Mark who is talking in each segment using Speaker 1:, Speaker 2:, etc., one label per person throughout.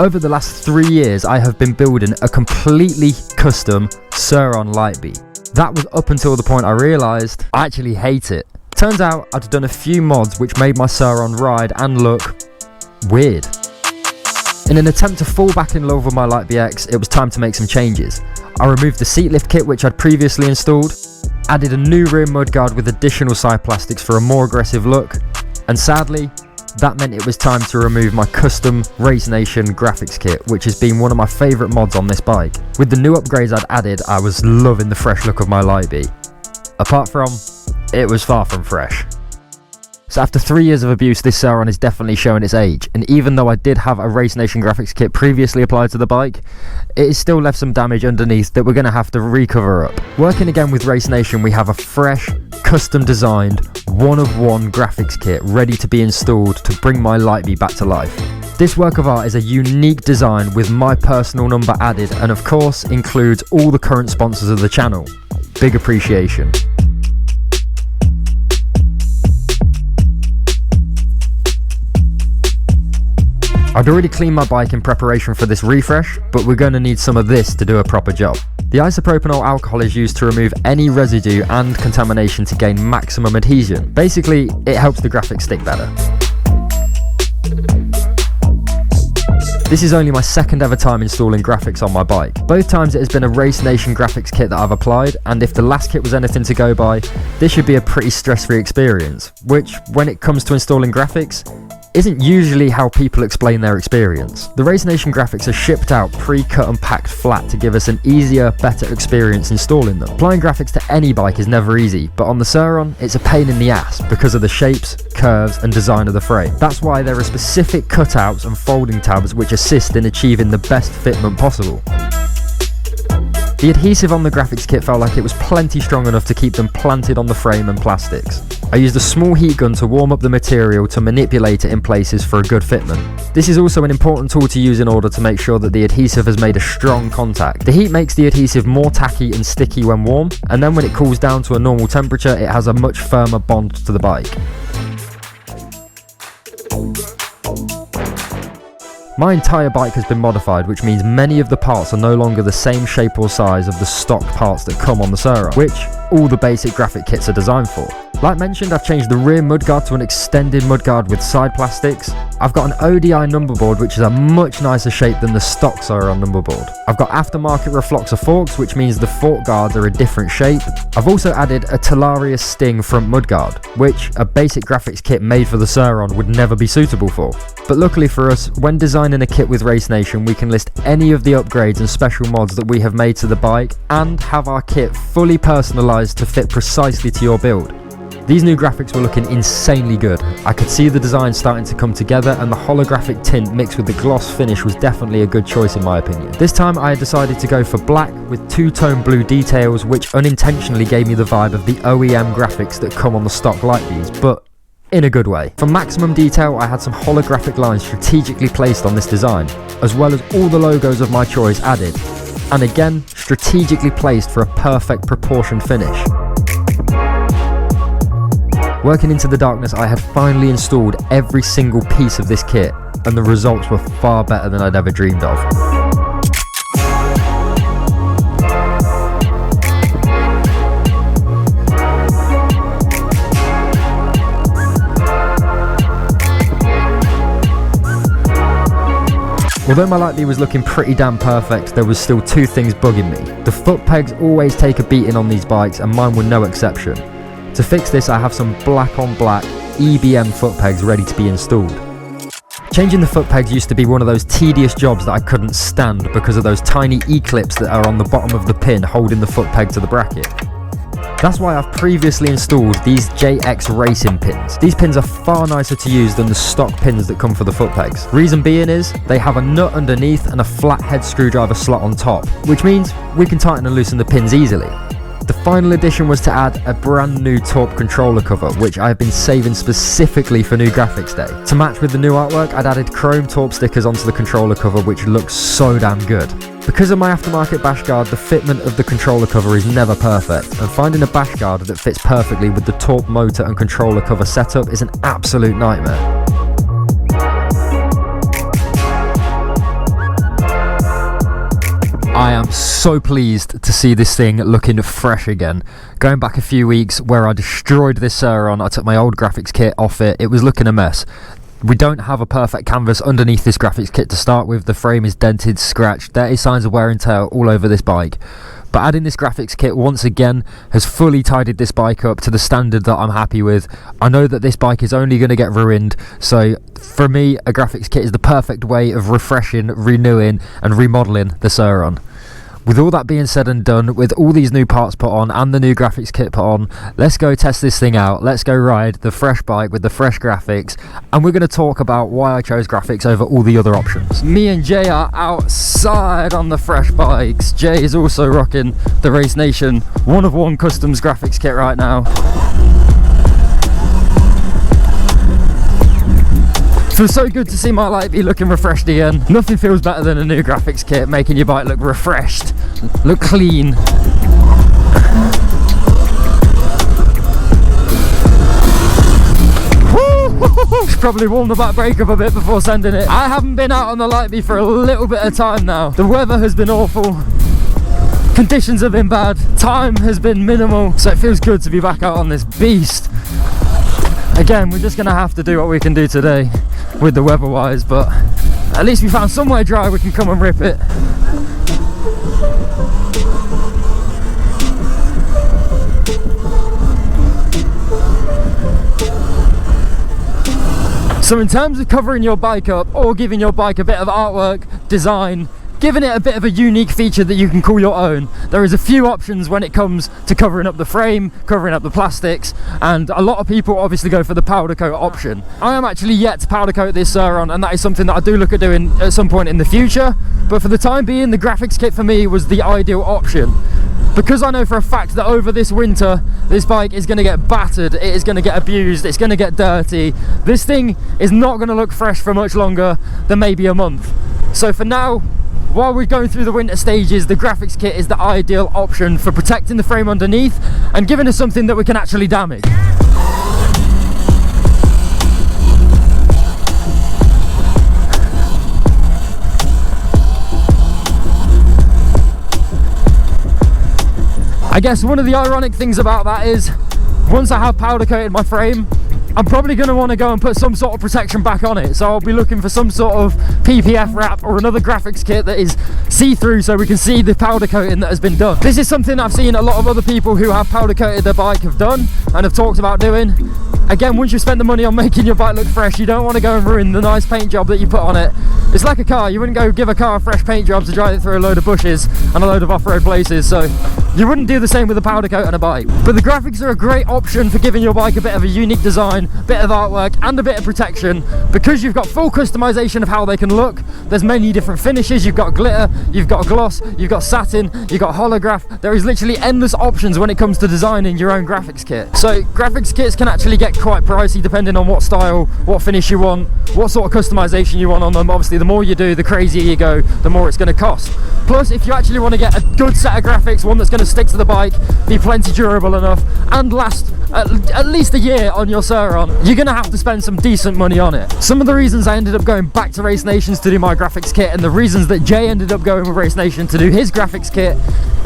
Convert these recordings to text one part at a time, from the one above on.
Speaker 1: Over the last 3 years, I have been building a completely custom Surron light beam. That was up until the point I realised I actually hate it. Turns out I'd done a few mods which made my Surron ride and look weird. In an attempt to fall back in love with my Light BX, it was time to make some changes. I removed the seat lift kit which I'd previously installed, added a new rear mudguard with additional side plastics for a more aggressive look, and sadly, that meant it was time to remove my custom Race Nation graphics kit, which has been one of my favourite mods on this bike. With the new upgrades I'd added, I was loving the fresh look of my Light B. Apart from, it was far from fresh. So after 3 years of abuse, this Surron is definitely showing its age, and even though I did have a Race Nation graphics kit previously applied to the bike, it has still left some damage underneath that we're going to have to recover up. Working again with Race Nation, we have a fresh, custom designed, one-of-one graphics kit ready to be installed to bring my Light B back to life. This work of art is a unique design with my personal number added, and of course includes all the current sponsors of the channel. Big appreciation. I'd already cleaned my bike in preparation for this refresh, but we're going to need some of this to do a proper job. The isopropanol alcohol is used to remove any residue and contamination to gain maximum adhesion. Basically, it helps the graphics stick better. This is only my second ever time installing graphics on my bike. Both times it has been a Race Nation graphics kit that I've applied, and if the last kit was anything to go by, this should be a pretty stress-free experience, which, when it comes to installing graphics, isn't usually how people explain their experience. The Race Nation graphics are shipped out pre-cut and packed flat to give us an easier, better experience installing them. Applying graphics to any bike is never easy, but on the Surron, it's a pain in the ass because of the shapes, curves and design of the frame. That's why there are specific cutouts and folding tabs which assist in achieving the best fitment possible. The adhesive on the graphics kit felt like it was plenty strong enough to keep them planted on the frame and plastics. I used a small heat gun to warm up the material to manipulate it in places for a good fitment. This is also an important tool to use in order to make sure that the adhesive has made a strong contact. The heat makes the adhesive more tacky and sticky when warm, and then when it cools down to a normal temperature, it has a much firmer bond to the bike. My entire bike has been modified, which means many of the parts are no longer the same shape or size of the stock parts that come on the Surron, which all the basic graphic kits are designed for. Like mentioned, I've changed the rear mudguard to an extended mudguard with side plastics. I've got an ODI number board, which is a much nicer shape than the stock Surron number board. I've got aftermarket refloxer forks, which means the fork guards are a different shape. I've also added a Talaria Sting front mudguard, which a basic graphics kit made for the Surron would never be suitable for. But luckily for us, when designing a kit with Race Nation, we can list any of the upgrades and special mods that we have made to the bike and have our kit fully personalised to fit precisely to your build. These new graphics were looking insanely good. I could see the design starting to come together, and the holographic tint mixed with the gloss finish was definitely a good choice in my opinion. This time I had decided to go for black with two-tone blue details, which unintentionally gave me the vibe of the OEM graphics that come on the stock Light Bs, but in a good way. For maximum detail, I had some holographic lines strategically placed on this design, as well as all the logos of my choice added, and again, strategically placed for a perfect proportion finish. Working into the darkness, I had finally installed every single piece of this kit, and the results were far better than I'd ever dreamed of. Although my Light B was looking pretty damn perfect, there was still two things bugging me. The foot pegs always take a beating on these bikes, and mine were no exception. To fix this, I have some black on black EBM foot pegs ready to be installed. Changing the foot pegs used to be one of those tedious jobs that I couldn't stand because of those tiny E-clips that are on the bottom of the pin holding the foot peg to the bracket. That's why I've previously installed these JX racing pins. These pins are far nicer to use than the stock pins that come for the foot pegs. Reason being is, they have a nut underneath and a flat head screwdriver slot on top, which means we can tighten and loosen the pins easily. The final addition was to add a brand new Torp controller cover, which I have been saving specifically for new graphics day. To match with the new artwork, I'd added chrome Torp stickers onto the controller cover, which looks so damn good. Because of my aftermarket bash guard, the fitment of the controller cover is never perfect, and finding a bash guard that fits perfectly with the Torp motor and controller cover setup is an absolute nightmare. I'm so pleased to see this thing looking fresh again. Going back a few weeks where I destroyed this Surron, I took my old graphics kit off it, it was looking a mess. We don't have a perfect canvas underneath this graphics kit to start with. The frame is dented, scratched, there is signs of wear and tear all over this bike. But adding this graphics kit once again has fully tidied this bike up to the standard that I'm happy with. I know that this bike is only going to get ruined, so for me a graphics kit is the perfect way of refreshing, renewing and remodelling the Surron. With all that being said and done, with all these new parts put on and the new graphics kit put on, let's go test this thing out. Let's go ride the fresh bike with the fresh graphics, and we're going to talk about why I chose graphics over all the other options. Me and Jay are outside on the fresh bikes. Jay is also rocking the Race Nation 1-of-1 Customs graphics kit right now. Feels so good to see my light be looking refreshed again. Nothing feels better than a new graphics kit making your bike look refreshed, look clean. Should probably warm the back brake up a bit before sending it. I haven't been out on the Lightby for a little bit of time now. The weather has been awful. Conditions have been bad. Time has been minimal. So it feels good to be back out on this beast. Again, we're just going to have to do what we can do today with the weather wise, but at least we found somewhere dry we can come and rip it. So in terms of covering your bike up or giving your bike a bit of artwork, design, giving it a bit of a unique feature that you can call your own, there is a few options when it comes to covering up the frame, covering up the plastics, and a lot of people obviously go for the powder coat option. I am actually yet to powder coat this Surron, and that is something that I do look at doing at some point in the future, but for the time being the graphics kit for me was the ideal option. Because I know for a fact that over this winter this bike is going to get battered, it is going to get abused, it's going to get dirty. This thing is not going to look fresh for much longer than maybe a month. So for now, while we're going through the winter stages, the graphics kit is the ideal option for protecting the frame underneath and giving us something that we can actually damage. I guess one of the ironic things about that is, once I have powder coated my frame, I'm probably going to want to go and put some sort of protection back on it. So I'll be looking for some sort of PPF wrap or another graphics kit that is see-through so we can see the powder coating that has been done. This is something I've seen a lot of other people who have powder coated their bike have done and have talked about doing. Again, once you spend the money on making your bike look fresh, you don't want to go and ruin the nice paint job that you put on it. It's like a car, you wouldn't go give a car a fresh paint job to drive it through a load of bushes and a load of off-road places, so you wouldn't do the same with a powder coat on a bike. But the graphics are a great option for giving your bike a bit of a unique design, bit of artwork and a bit of protection, because you've got full customization of how they can look. There's many different finishes, you've got glitter, you've got gloss, you've got satin, you've got holograph. There is literally endless options when it comes to designing your own graphics kit. So graphics kits can actually get quite pricey depending on what style, what finish you want, what sort of customization you want on them. Obviously the more you do, the crazier you go, the more it's going to cost. Plus, if you actually want to get a good set of graphics, one that's going to stick to the bike, be plenty durable enough and last at least a year on your Surron, you're going to have to spend some decent money on it. Some of the reasons I ended up going back to Race Nations to do my graphics kit, and the reasons that Jay ended up going with Race Nation to do his graphics kit,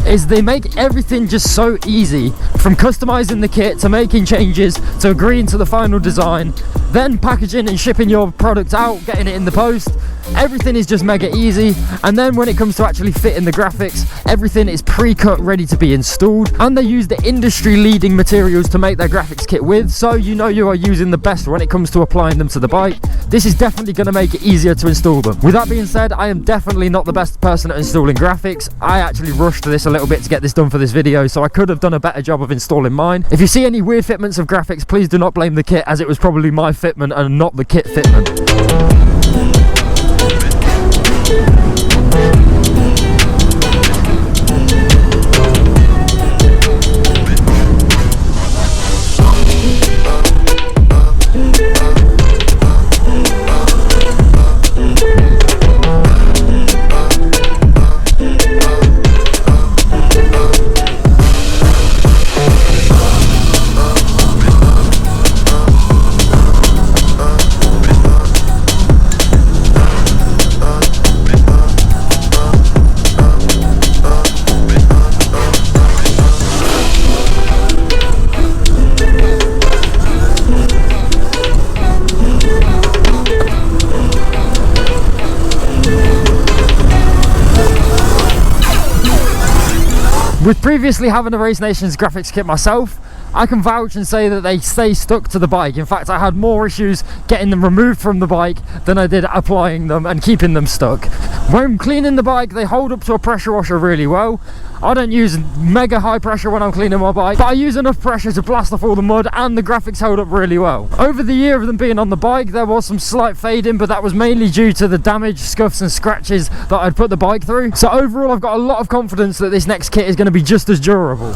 Speaker 1: is they make everything just so easy. From customizing the kit to making changes to agreeing to the final design, then packaging and shipping your product out, getting it in the post, everything is just mega easy. And then when it comes to actually fitting the graphics, everything is pre-cut, ready to be installed, and they use the industry leading materials to make their graphics kit with, so you know you are using the best when it comes to applying them to the bike. This is definitely going to make it easier to install them. With that being said, I am definitely not the best person at installing graphics. I actually rushed this a little bit to get this done for this video, so I could have done a better job of installing mine. If you see any weird fitments of graphics, please do not blame the kit, as it was probably my fitment and not the kit fitment. With previously having a Race Nations graphics kit myself, I can vouch and say that they stay stuck to the bike. In fact, I had more issues getting them removed from the bike than I did applying them and keeping them stuck. When cleaning the bike, they hold up to a pressure washer really well. I don't use mega high pressure when I'm cleaning my bike, but I use enough pressure to blast off all the mud, and the graphics hold up really well. Over the year of them being on the bike, there was some slight fading, but that was mainly due to the damage, scuffs and scratches that I'd put the bike through. So overall, I've got a lot of confidence that this next kit is going to be just as durable.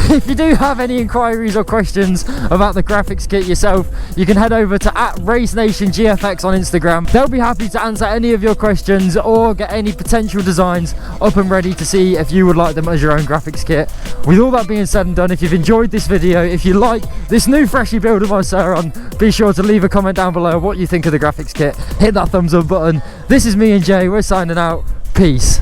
Speaker 1: If you do have any inquiries or questions about the graphics kit yourself, you can head over to @RaceNationGFX on Instagram. They'll be happy to answer any of your questions or get any potential designs up and ready to see if you would like them as your own graphics kit. With all that being said and done, if you've enjoyed this video, if you like this new freshy build of my Surron, be sure to leave a comment down below what you think of the graphics kit. Hit that thumbs up button. This is me and Jay, we're signing out. Peace.